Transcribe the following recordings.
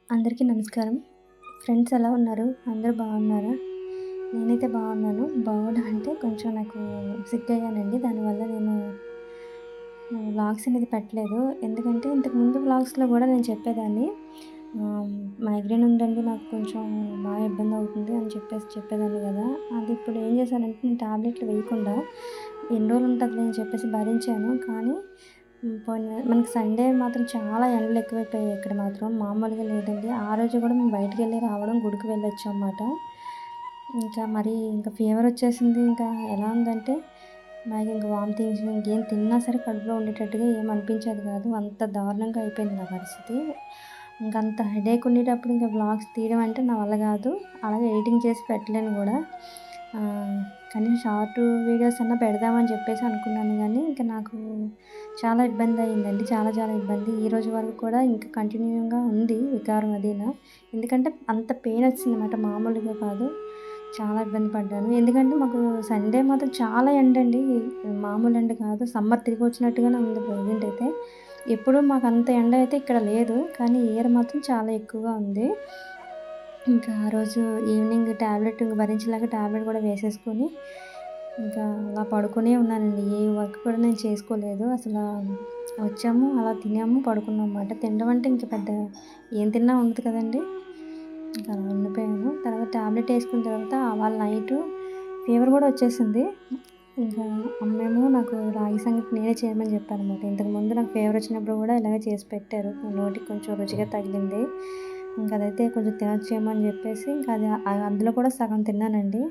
అందరికీ నమస్కారం. ఫ్రెండ్స్ ఎలా ఉన్నారు? అందరూ బాగున్నారా? నేనైతే బాగున్నాను. బాగోడం అంటే కొంచెం నాకు సిక్ అయ్యానండి. దానివల్ల నేను వ్లాగ్స్ అనేది పెట్టలేదు. ఎందుకంటే ఇంతకుముందు వ్లాగ్స్‌లో గూడా నేను చెప్పేదాన్ని. మైగ్రేన్ ఉందండి నాకు కొంచెం బాగా ఇబ్బందవుతుంది అని చెప్పేదాన్ని గదా! అది ఇప్పుడు ఏం చేశానంటే నేను టాబ్లెట్లు వేయకుండా ఎన్ని రోజులు ఉంటదిలే అని చెప్పేసి భరించాను. కానీ పోనీ మనకి సండే మాత్రం చాలా ఎండలు ఎక్కువైపోయాయి ఇక్కడ మాత్రం. మామూలుగా లేదండి. ఆ రోజు గూడా మేము బయటికెళ్ళి రావడం, గుడికి వెళ్ళొచ్చామాట. ఇంకా ఫీవరొచ్చేసింది. ఇంకా ఎలా ఉందంటే నాకింక వామిటింగ్స్ ఇంకేం తిన్నా సరే కడుపులో ఉండేటట్టుగా ఏం అనిపించేది కాదు. అంత దారుణంగా అయిపోయింది నా పరిస్థితి. ఇంకంత హెడేక్ ఉండేటప్పుడు ఇంక వ్లాగ్స్ తీయడం అంటే నా వల్ల గాదు. అలాగే ఎడిటింగ్ చేసి పెట్టలేను గూడా. కనీసం షార్ట్ వీడియోస్ అన్నా పెడదామని చెప్పేసి అనుకున్నాను గానీ, ఇంక నాకు చాలా ఇబ్బందయిందండి. చాలా చాలా ఇబ్బంది. ఈరోజు వరకు కూడా ఇంకా కంటిన్యూగా ఉంది వికారం అదీను. ఎందుకంటే అంత పెయినొచ్చిందనమాట మామూలుగా కాదు. చాలా ఇబ్బంది పడ్డాను. ఎందుకంటే మాకు సండే మాత్రం చాలా ఎండండి. మామూలు ఎండ కాదు. సమ్మర్ తిరిగొచ్చినట్టుగానే ఉంది ప్రెజెంటయితే. ఎప్పుడూ మాకంత ఎండ అయితే ఇక్కడ లేదు. కానీ ఈ ఇయర్ మాత్రం చాలా ఎక్కువగా ఉంది. ఇంకా ఆ రోజు ఈవినింగ్ టాబ్లెట్ భరించలేక టాబ్లెట్ కూడా వేసేసుకొని, ఇంకా అలా పడుకునే ఉన్నానండి. ఏ వర్క్ కూడా నేను చేసుకోలేదు. వచ్చాము, అలా తిన్నాము, పడుకున్నామన్నమాట. తినడం అంటే ఇంక పెద్ద ఏం తిన్నా ఉండదు కదండీ! ఇంకా అలా ఉండిపోయాను. తర్వాత టాబ్లెట్ ఏసుకున్న తర్వాత వాళ్ళ నైటు ఫీవర్ గూడా వచ్చేసింది. ఇంకా అమ్మేమో నాకు రాగి సంగటి నేనే చేయమని చెప్పానన్నమాట. ఇంతకుముందు నాకు ఫీవర్ వచ్చినప్పుడు గూడా ఇలాగే చేసి పెట్టారు. నోటికి కొంచెం రుచిగా తగిలింది. ఇంక అదైతే కొంచెం తినొచ్చేమో అని చెప్పేసి ఇంకా అందులో కూడా సగం తిన్నానండి.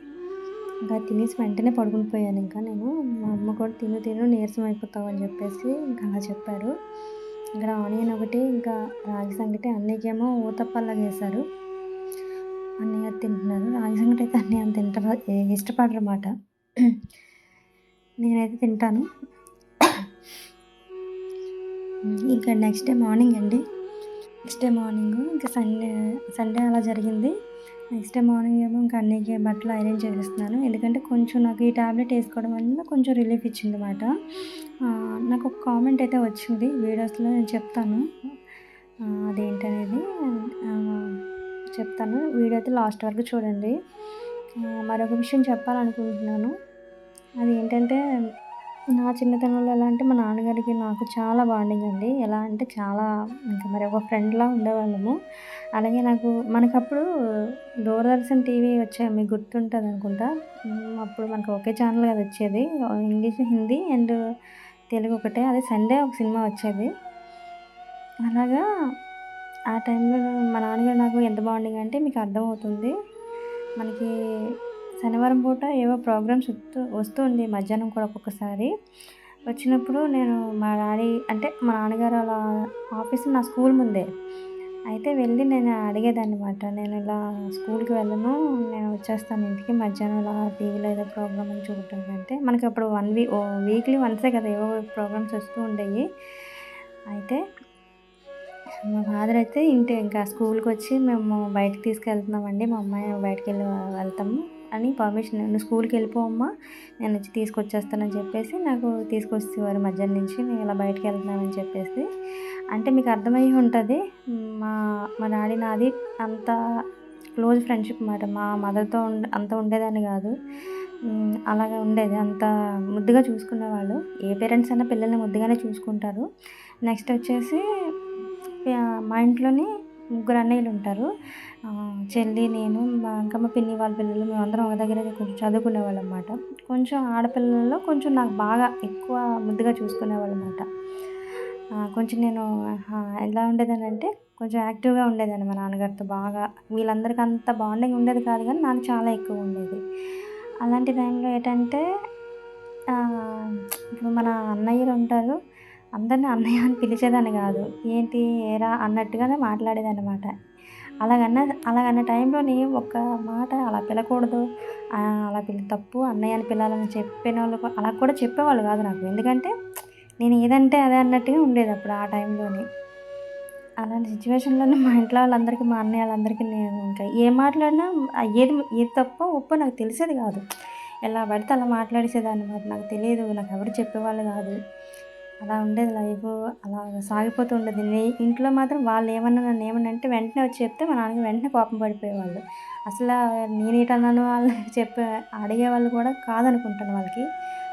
ఇంకా తినేసి వెంటనే పడుకుని పోయాను ఇంకా నేను. మా అమ్మ కూడా తిను నీరసం అయిపోతావు అని చెప్పేసి ఇంకా అలా చెప్పారు. ఇక్కడ ఆనియన్ ఒకటి, ఇంకా రాగి సంగటి, అన్నయ్యకేమో ఊతప్పంలాగా చేశారు. అన్నయ్య తింటున్నారు. రాగి సంగటి అయితే అన్నయ్య అంత ఇష్టపడరన్నమాట. నేనైతే తింటాను. ఇంకా నెక్స్ట్ డే మార్నింగ్ అండి. నెక్స్ట్ డే మార్నింగు ఇంకా సండే అలా జరిగింది. నెక్స్ట్ డే మార్నింగ్ ఏమో ఇంకా అన్నయ్యకి బట్టలు ఐరన్ చేసేస్తున్నాను. ఎందుకంటే కొంచెం నాకు ఈ టాబ్లెట్ ఏసుకోవడం వల్ల కొంచెం రిలీఫ్ ఇచ్చిందన్నమాట. నాకొక కామెంట్ అయితే వచ్చింది. వీడియోస్‌లో నేను చెప్తాను. అదేంటనేది చెప్తాను. వీడియో అయితే లాస్ట్ వరకు చూడండి. మరొక విషయం చెప్పాలనుకుంటున్నాను. అదేంటంటే నా చిన్నతనంలో ఎలా అంటే మా నాన్నగారికి నాకు చాలా బాండింగ్ అండి. ఎలా అంటే చాలా ఇంకా మరి ఒక ఫ్రెండ్‌లా ఉండేవాళ్ళము. అలాగే మనకప్పుడు దూరదర్శన్ టీవీ వచ్చేది మీకు గుర్తుంటదనుకుంటా. అప్పుడు మనకు ఒకే ఛానల్ కదా వచ్చేది. ఇంగ్లీష్, హిందీ అండ్ తెలుగు ఒకటే. అదే సండే ఒక సినిమా వచ్చేది. అలాగా ఆ టైంలో మా నాన్నగారు నాకు ఎంత బాండింగ్ అంటే మీకు అర్థమవుతుంది. మనకి శనివారం పూట ఏవో ప్రోగ్రామ్స్ వస్తూ ఉండే మధ్యాహ్నం కూడా ఒక్కొక్కసారి. వచ్చినప్పుడు నేను మా డాడీ అంటే మా నాన్నగారు అలా ఆఫీస్ నా స్కూల్ ముందే. అయితే వెళ్ళి నేను అడిగేదాన్నమాట. నేను ఇలా స్కూల్‌కి వెళ్ళను. నేను వచ్చేస్తాను ఇంటికి మధ్యాహ్నం ఇలా టీవీలో ఏదో ప్రోగ్రామ్ అని చూడటానికంటే మనకప్పుడు వీక్లీ వన్సే కదా ఏవో ప్రోగ్రామ్స్ వస్తూ ఉండేయి. అయితే మా ఫాదర్ అయితే ఇంకా స్కూల్‌కొచ్చి మేము బయటికి తీసుకెళ్తున్నామండి. మా అమ్మాయి వెళ్తాము అని పర్మిషన్ "నువ్వు స్కూల్‌కెళ్ళిపో అమ్మా. నేనొచ్చి తీసుకొచ్చేస్తానని" చెప్పేసి నాకు తీసుకొచ్చేవారు మధ్యాహ్నం నుంచి. నేను ఇలా బయటికెళ్తున్నానని చెప్పేసి. అంటే మీకు అర్థమయ్యి ఉంటది. మా మా డాడీ నాది అంత క్లోజ్ ఫ్రెండ్‌షిప్ మాట. మా మదర్‌తో అంత ఉండేదాన్ని గాదు. అలాగా ఉండేది. అంత ముద్దుగా చూసుకునేవాళ్ళు. ఏ పేరెంట్స్ అయినా పిల్లల్ని ముద్దుగానే చూసుకుంటారు. నెక్స్ట్ వచ్చేసి మా ఇంట్లోని ముగ్గురు అన్నయ్యలుంటారు. చెల్లి, నేను, ఇంకా మా పిన్ని వాళ్ళ పిల్లలు మేమందరం ఒక దగ్గరే కొంచెం చదువుకునేవాళ్ళనమాట. కొంచెం ఆడపిల్లల్లో కొంచెం నాకు బాగా ఎక్కువ ముద్దుగా చూసుకునేవాళ్ళనమాట. కొంచెం నేను ఎలా ఉండేదాన్నంటే కొంచెం యాక్టివ్‌గా ఉండేదాన్ని మా నాన్నగారితో బాగా. వీళ్ళందరికీ అంత బాండింగ్ ఉండేది కాదు గానీ నాకు చాలా ఎక్కువుండేది. అలాంటి టైంలో ఏంటంటే ఇప్పుడు మన అన్నయ్యలుంటారు. అందరిని అన్నయ్య అని పిలిచేదాన్ని గాదు. ఏంటి, ఏరా అన్నట్టుగానే మాట్లాడేదాన్నమాట. అలాగన్న టైంలోని ఒక్క మాట అలా పిలకూడదు. అలా తప్పు అన్నయ్య అని పిలాలని చెప్పినోళ్ళు అలా కూడా చెప్పేవాళ్ళు గాదు నాకు. ఎందుకంటే నేను ఏదంటే అదే అన్నట్టుగా ఉండేదప్పుడు ఆ టైంలోని. అలాంటి సిచ్యువేషన్‌లోనే మా ఇంట్లో వాళ్ళందరికీ, మా అన్నయ్య వాళ్ళందరికీ నేను ఇంకా ఏం మాట్లాడినా ఏది తప్పో, ఒప్పో నాకు తెలిసేది గాదు. ఎలా పడితే అలా మాట్లాడేసేదాన్ననమాట. నాకు తెలీదు. నాకెవరు చెప్పేవాళ్ళు గాదు. అలా ఉండేది లైఫు. అలా సాగిపోతూ ఉండేది. ఇంట్లో మాత్రం వాళ్ళేమన్నా నన్నేమన్నా అంటే వెంటనే వచ్చి చెప్తే మా నాన్నకి వెంటనే కోపం పడిపోయేవాళ్ళు. అసలా నేనేటన్నాను ఆళ్ళు అడిగేవాళ్ళు కూడా కాదనుకుంటాను వాళ్ళకి.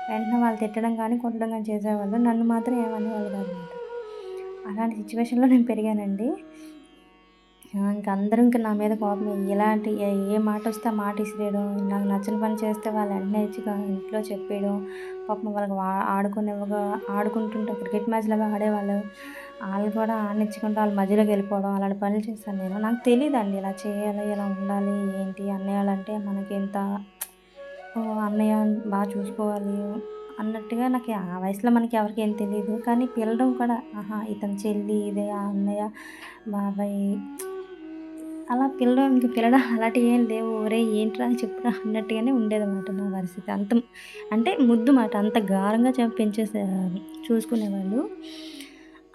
వెంటనే వాళ్ళు తిట్టడం గానీ, కొట్టడం గానీ చేసేవాళ్ళు. నన్ను మాత్రం ఏమనేవాళ్ళు కాదనమాట. అలాంటి సిచ్యువేషన్‌లో నేను పెరిగానండి. ఇంక అందరూ ఇంక నా మీద కోపమే. ఎలాంటి ఏ మాటొస్తే ఆ మాట ఇసిరేయడం, నాకు నచ్చని పని చేస్తే వాళ్ళు వెంటనే వచ్చి ఇంట్లో చెప్పేయడం. పాపం వాళ్ళకి ఆడుకుంటుంటే క్రికెట్ మ్యాచ్‌లాగా ఆడేవాళ్ళు. ఆళ్ళు కూడా ఆడనిచ్చకుండా ఆళ్ళ మధ్యలోకెళ్ళిపోవడం అలాంటి పనులు చేశాను నేను. నాకు తెలీదండి ఇలా చేయాలి, ఇలా ఉండాలి, ఏంటి అన్నయ్యోళ్ళంటే మనకింత అన్నయ్య చూసుకోవాలి అన్నట్టుగా నాకు ఆ వయసులో మనకి ఎవరికేం తెలీదు. కానీ పిలడం కూడా ఆహా! ఇతని చెల్లి, ఇదే ఆ అన్నయ్య, బాబాయ్ అలా పిలడం అలాంటియేం లేవు. "ఒరేయ్! ఏంట్రా చెప్పురా" అన్నట్టుగానే ఉండేదనమాట నా పరిస్థితి. అంటే ముద్దు మాట. అంత గారంగా చూసుకునేవాళ్ళు.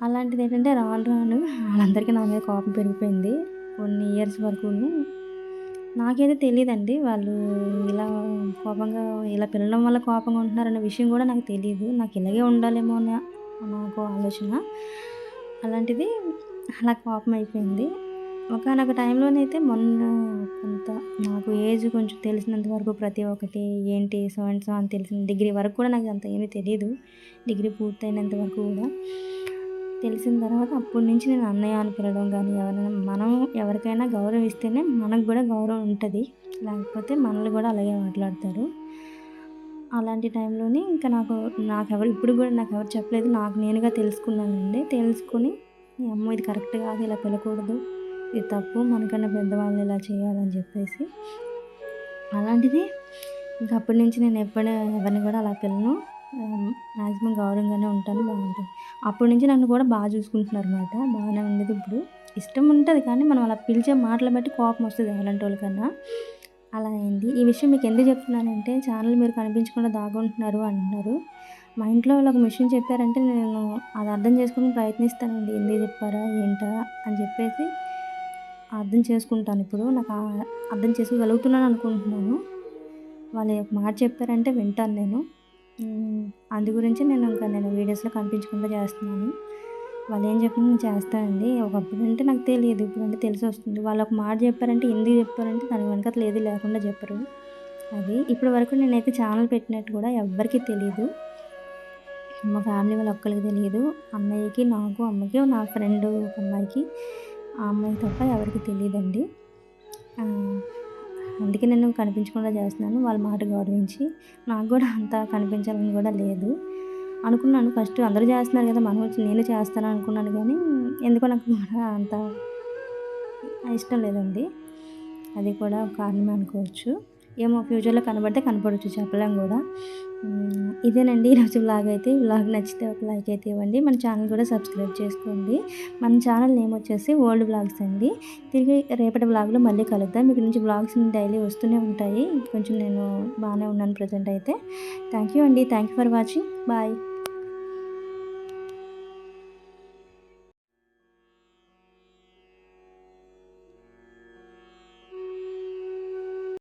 అలాంటిదేంటంటే రాను రాను వాళ్ళందరికీ నా మీద కోపం పెరిగిపోయింది. కొన్ని ఇయర్స్ వరకును. నాకైతే తెలీదండి. వాళ్ళు ఇలా కోపంగా ఇలా పిలవడం వల్ల కోపంగా ఉంటున్నారన్న విషయం గూడా నాకు తెలీదు. నాకు ఇలాగే ఉండాలేమో నాకు ఆలోచన. అలాంటిది అలా కోపమైపోయింది. ఒకానొక టైంలోనైతే మొన్న కొంత నాకు ఏజ్ కొంచెం తెలిసినంత వరకు ప్రతి ఒక్కటి ఏంటి సో అండ్ సో అని తెలిసింది. డిగ్రీ వరకు కూడా నాకు అంత ఏమీ తెలీదు. డిగ్రీ పూర్తయినంత వరకు కూడా. తెలిసిన తర్వాత అప్పటి నుంచి నేను అన్నయ్య అని పిలవడం గానీ, మనం ఎవరికైనా గౌరవం ఇస్తేనే మనకు గూడా గౌరవం ఉంటది. లేకపోతే మనల్ని గూడా అలాగే మాట్లాడతారు. అలాంటి టైంలోనే ఇంకా ఇప్పుడు గూడా నాకెవరు చెప్పలేదు. నాకు నేనుగా తెలుసుకున్నానండి. తెలుసుకొని అమ్మో! ఇది కరెక్ట్ కాదు. ఇలా పిలవకూడదు. ఇది తప్పు. మనకన్నా పెద్దవాళ్ళని ఇలా చేయాలని చెప్పేసి. అలాంటిది ఇంక అప్పటి నుంచి నేను ఎవరిని కూడా అలా పిలవను. మాక్సిమం గౌరవంగానే ఉంటాను. బావుంటది. అప్పటి నుంచి నన్ను కూడా చూసుకుంటున్నారనమాట. బాగానే ఉండేది ఇప్పుడు. ఇష్టం ఉంటది కానీ మనం అలా పిలిచే మాటలు బట్టి కోపం వస్తది ఎవలాంటోళ్ళకన్నా. అలా అయింది. ఈ విషయం మీకు ఎందుకు చెప్తున్నానంటే ఛానల్ మీరు కనిపించకుండా దాగుంటున్నారు అంటున్నారు. మా ఇంట్లో వాళ్ళు ఒక విషయం చెప్పారంటే నేను అది అర్థం చేసుకోవడానికి ప్రయత్నిస్తానండి. ఎందుకు చెప్పారా? ఏంటా? అని చెప్పేసి అర్థం చేసుకుంటాను ఇప్పుడు. అర్థం చేసుకోగలుగుతున్నాను అనుకుంటున్నాను. వాళ్ళు ఒక మాట చెప్పారంటే వింటాను నేను. అందు గురించి నేను వీడియోస్‌లో కనిపించకుండా చేస్తున్నాను. వాళ్ళేం చెప్పినా నేను చేస్తానండి. ఒకప్పుడంటే నాకు తెలీదు. ఇప్పుడంటే తెలిసొస్తుంది. వాళ్ళు ఒక మాట చెప్పారంటే ఎందుకు చెప్పారంటే దాని వెనకాతల ఏది లేకుండా చెప్పరు. అది. ఇప్పటి వరకు నేనైతే ఛానల్ పెట్టినట్టు కూడా ఎవ్వరికీ తెలీదు. మా ఫ్యామిలీ వాళ్ళ ఒక్కళ్ళకి తెలీదు. అన్నయ్యకి, నాకు, అమ్మకి, నా ఫ్రెండ్ ఒక అమ్మాయికి, ఆ అమ్మాయికి తప్ప ఎవరికీ తెలీదండి. అందుకే నేను కనిపించకుండా చేస్తున్నాను. వాళ్ళ మాట గౌరవించి. నాకు గూడా అంత కనిపించాలని గూడా లేదు. అనుకున్నాను ఫస్ట్ అందరూ చేస్తున్నారు గదా! నేను చేస్తాను అనుకున్నాను గానీ, ఎందుకో నాకు కూడా అంత ఇష్టం లేదండి. అది కూడా ఒక కారణమే అనుకోవచ్చు. ఏమో ఫ్యూచర్‌లో కనబడితే కనపడొచ్చు చెప్పలేం గూడా. ఇదేనండి ఈరోజు వ్లాగ్ అయితే. ఈ వ్లాగ్ నచ్చితే ఒక లైక్ అయితే ఇవ్వండి. మన ఛానల్ కూడా సబ్స్క్రైబ్ చేసుకోండి. మన ఛానల్ నేమ్ వచ్చేసి ఓల్డ్ వ్లాగ్స్ అండి. తిరిగి రేపటి వ్లాగ్‌లో మళ్ళీ కలుద్దాం. ఇక నుంచి వ్లాగ్స్ డైలీ వస్తూనే ఉంటాయి. కొంచెం నేను బాగానే ఉన్నాను ప్రెజెంట్ అయితే. థ్యాంక్ యూ అండి. Thank you for watching. Bye.